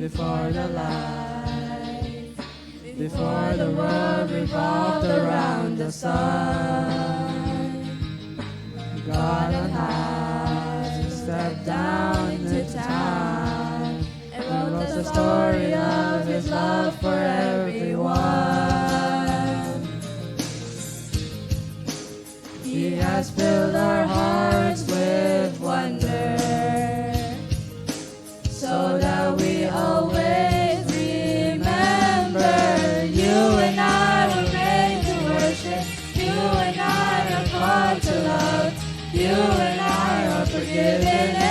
before the life, before the world revolved around the sun. God on high stepped down into time and wrote the story of His love for everyone. He has filled our hearts with wonder, so that we always remember. You and I were made to worship. You and I are called to love. You and I are forgiven